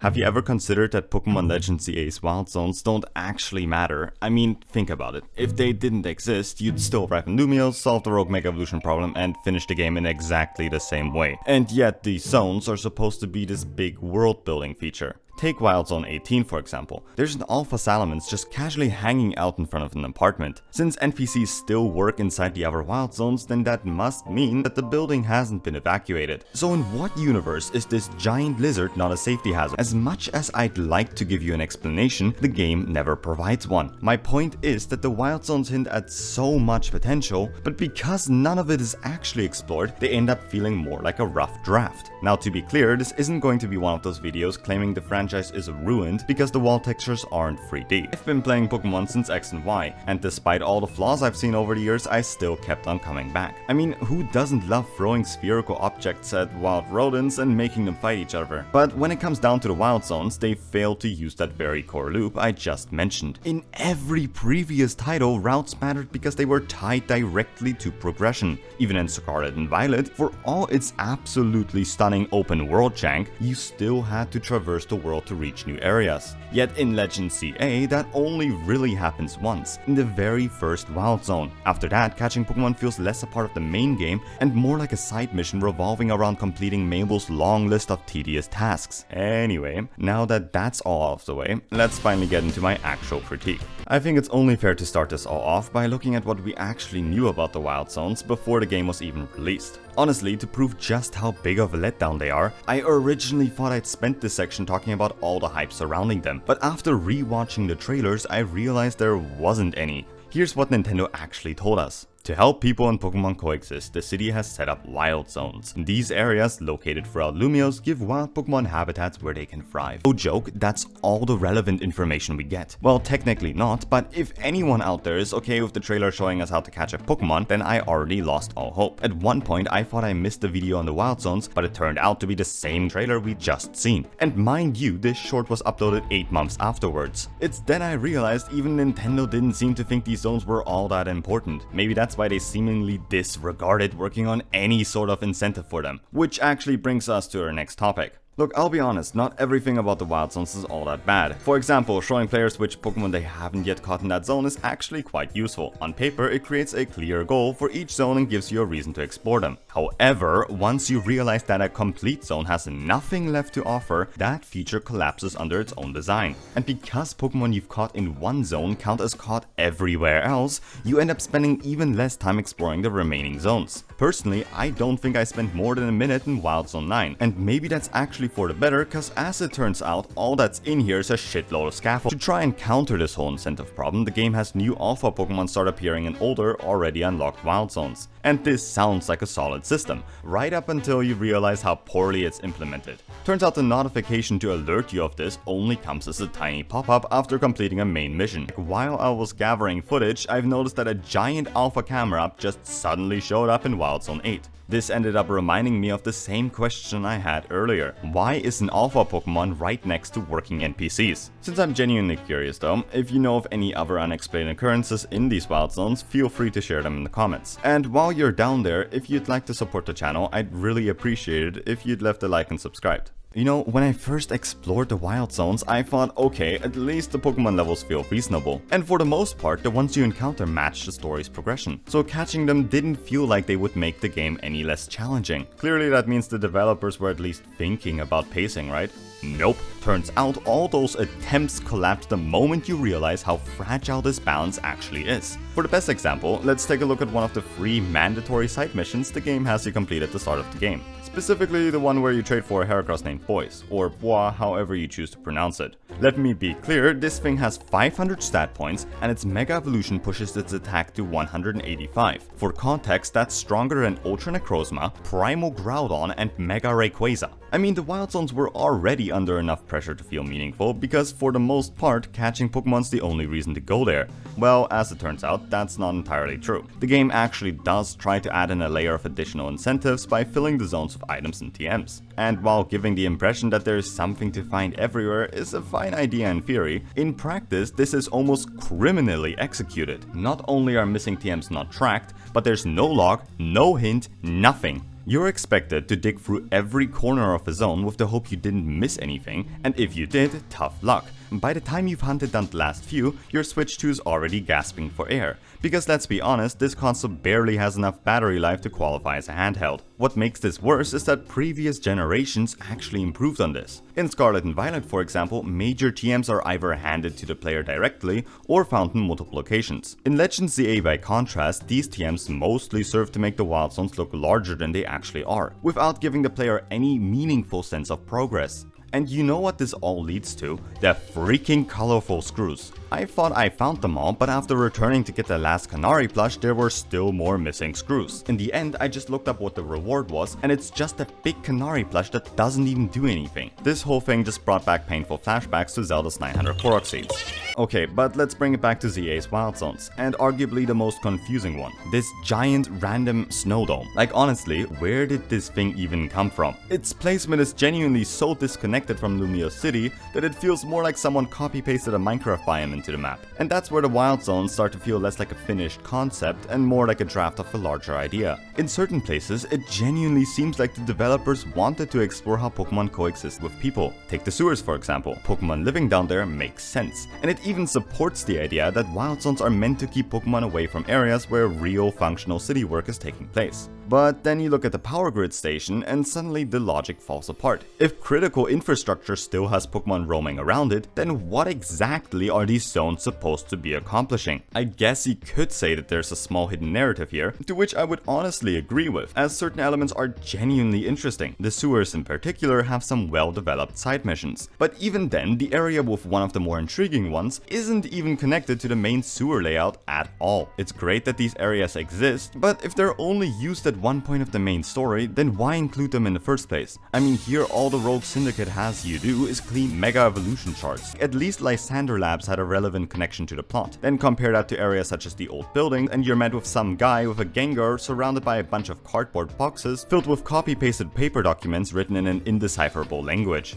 Have you ever considered that Pokemon Legends CA's Wild Zones don't actually matter? I mean, think about it. If they didn't exist, you'd still arrive in Lumiose, solve the Rogue Mega Evolution problem, and finish the game in exactly the same way. And yet, these zones are supposed to be this big world-building feature. Take Wild Zone 18 for example. There's an Alpha Salamence just casually hanging out in front of an apartment. Since NPCs still work inside the other Wild Zones, then that must mean that the building hasn't been evacuated. So in what universe is this giant lizard not a safety hazard? As much as I'd like to give you an explanation, the game never provides one. My point is that the Wild Zones hint at so much potential, but because none of it is actually explored, they end up feeling more like a rough draft. Now to be clear, this isn't going to be one of those videos claiming the franchise is ruined because the wall textures aren't 3D. I've been playing Pokemon since X and Y, and despite all the flaws I've seen over the years, I still kept on coming back. I mean, who doesn't love throwing spherical objects at wild rodents and making them fight each other? But when it comes down to the Wild Zones, they fail to use that very core loop I just mentioned. In every previous title, routes mattered because they were tied directly to progression. Even in Scarlet and Violet, for all its absolutely stunning open world jank, you still had to traverse the world to reach new areas. Yet in Legends CA, that only really happens once, in the very first Wild Zone. After that, catching Pokemon feels less a part of the main game and more like a side mission revolving around completing Mabel's long list of tedious tasks. Anyway, now that that's all out of the way, let's finally get into my actual critique. I think it's only fair to start this all off by looking at what we actually knew about the Wild Zones before the game was even released. Honestly, to prove just how big of a letdown they are, I originally thought I'd spent this section talking about all the hype surrounding them, but after rewatching the trailers, I realized there wasn't any. Here's what Nintendo actually told us. To help people and Pokemon coexist, the city has set up Wild Zones. These areas, located throughout Lumiose, give wild Pokemon habitats where they can thrive. No joke, that's all the relevant information we get. Well, technically not, but if anyone out there is okay with the trailer showing us how to catch a Pokemon, then I already lost all hope. At one point, I thought I missed the video on the Wild Zones, but it turned out to be the same trailer we just seen. And mind you, this short was uploaded 8 months afterwards. It's then I realized even Nintendo didn't seem to think these zones were all that important. Maybe that's why they seemingly disregarded working on any sort of incentive for them. Which actually brings us to our next topic. Look, I'll be honest, not everything about the Wild Zones is all that bad. For example, showing players which Pokemon they haven't yet caught in that zone is actually quite useful. On paper, it creates a clear goal for each zone and gives you a reason to explore them. However, once you realize that a complete zone has nothing left to offer, that feature collapses under its own design. And because Pokemon you've caught in one zone count as caught everywhere else, you end up spending even less time exploring the remaining zones. Personally, I don't think I spent more than a minute in Wild Zone 9, and maybe that's actually for the better, cause as it turns out, all that's in here is a shitload of scaffold. To try and counter this whole incentive problem, the game has new alpha Pokemon start appearing in older, already unlocked Wild Zones. And this sounds like a solid system, right up until you realize how poorly it's implemented. Turns out the notification to alert you of this only comes as a tiny pop-up after completing a main mission. While I was gathering footage, I've noticed that a giant alpha camera just suddenly showed up in Wild Zone 8. This ended up reminding me of the same question I had earlier. Why is an alpha Pokemon right next to working NPCs? Since I'm genuinely curious though, if you know of any other unexplained occurrences in these Wild Zones, feel free to share them in the comments. And while you're down there, if you'd like to support the channel, I'd really appreciate it if you'd left a like and subscribed. You know, when I first explored the Wild Zones, I thought, okay, at least the Pokemon levels feel reasonable. And for the most part, the ones you encounter match the story's progression. So catching them didn't feel like they would make the game any less challenging. Clearly that means the developers were at least thinking about pacing, right? Nope. Turns out all those attempts collapse the moment you realize how fragile this balance actually is. For the best example, let's take a look at one of the 3 mandatory side missions the game has you complete at the start of the game. Specifically the one where you trade for a Heracross named Boyce, or Bois, however you choose to pronounce it. Let me be clear, this thing has 500 stat points and its Mega Evolution pushes its attack to 185. For context, that's stronger than Ultra Necrozma, Primal Groudon and Mega Rayquaza. I mean, the Wild Zones were already under enough pressure to feel meaningful because for the most part, catching Pokemon's the only reason to go there. Well, as it turns out, that's not entirely true. The game actually does try to add in a layer of additional incentives by filling the zones with items and TMs. And while giving the impression that there is something to find everywhere is a fine idea in theory, in practice this is almost criminally executed. Not only are missing TMs not tracked, but there's no log, no hint, nothing. You're expected to dig through every corner of a zone with the hope you didn't miss anything, and if you did, tough luck. By the time you've hunted down the last few, your Switch 2 is already gasping for air. Because let's be honest, this console barely has enough battery life to qualify as a handheld. What makes this worse is that previous generations actually improved on this. In Scarlet and Violet, for example, major TMs are either handed to the player directly or found in multiple locations. In Legends ZA, by contrast, these TMs mostly serve to make the wild zones look larger than they actually are, without giving the player any meaningful sense of progress. And you know what this all leads to? The freaking colorful screws. I thought I found them all, but after returning to get the last Canary plush, there were still more missing screws. In the end, I just looked up what the reward was, and it's just a big Canary plush that doesn't even do anything. This whole thing just brought back painful flashbacks to Zelda's 900 Korok seeds. Okay, but let's bring it back to ZA's Wild Zones, and arguably the most confusing one. This giant random snow dome. Like honestly, where did this thing even come from? Its placement is genuinely so disconnected from Lumiose City that it feels more like someone copy-pasted a Minecraft biome into the map. And that's where the Wild Zones start to feel less like a finished concept and more like a draft of a larger idea. In certain places, it genuinely seems like the developers wanted to explore how Pokemon coexist with people. Take the sewers for example. Pokemon living down there makes sense, and it even supports the idea that Wild Zones are meant to keep Pokemon away from areas where real functional city work is taking place. But then you look at the power grid station and suddenly the logic falls apart. If critical infrastructure still has Pokemon roaming around it, then what exactly are these zones supposed to be accomplishing? I guess you could say that there's a small hidden narrative here, to which I would honestly agree with, as certain elements are genuinely interesting. The sewers in particular have some well-developed side missions. But even then, the area with one of the more intriguing ones isn't even connected to the main sewer layout at all. It's great that these areas exist, but if they're only used at one point of the main story, then why include them in the first place? I mean, here all the Rogue Syndicate has you do is clean Mega Evolution charts. At least Lysander Labs had a relevant connection to the plot. Then compare that to areas such as the old building, and you're met with some guy with a Gengar surrounded by a bunch of cardboard boxes filled with copy-pasted paper documents written in an indecipherable language.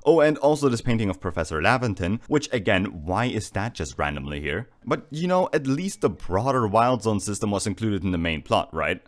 Oh, and also this painting of Professor Laventon, which again, why is that just randomly here? But you know, at least the broader Wild Zone system was included in the main plot, right?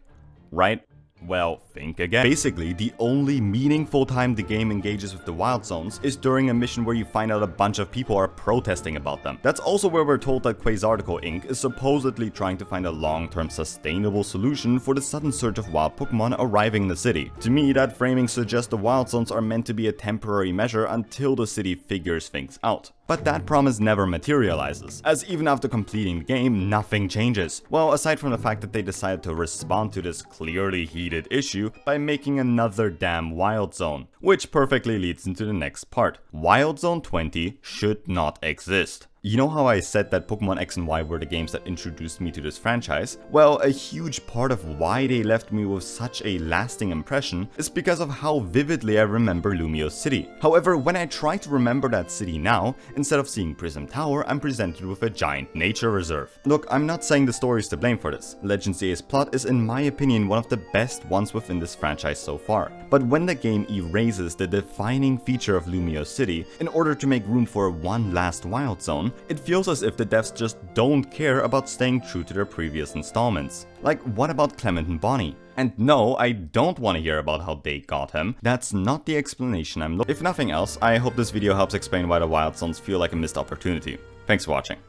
Well, think again. Basically, the only meaningful time the game engages with the Wild Zones is during a mission where you find out a bunch of people are protesting about them. That's also where we're told that Quasarticle Inc. is supposedly trying to find a long-term sustainable solution for the sudden surge of wild Pokemon arriving in the city. To me, that framing suggests the Wild Zones are meant to be a temporary measure until the city figures things out. But that promise never materializes, as even after completing the game, nothing changes. Well, aside from the fact that they decided to respond to this clearly heated issue by making another damn Wild Zone, which perfectly leads into the next part. Wild Zone 20 should not exist. You know how I said that Pokemon X and Y were the games that introduced me to this franchise? Well, a huge part of why they left me with such a lasting impression is because of how vividly I remember Lumiose City. However, when I try to remember that city now, instead of seeing Prism Tower, I'm presented with a giant nature reserve. Look, I'm not saying the story is to blame for this. Legends ZA's plot is in my opinion one of the best ones within this franchise so far. But when the game erases the defining feature of Lumiose City in order to make room for one last Wild Zone, it feels as if the devs just don't care about staying true to their previous installments. Like, what about Clement and Bonnie? And no, I don't want to hear about how they got him. That's not the explanation I'm looking for. If nothing else, I hope this video helps explain why the Wild Zones feel like a missed opportunity. Thanks for watching.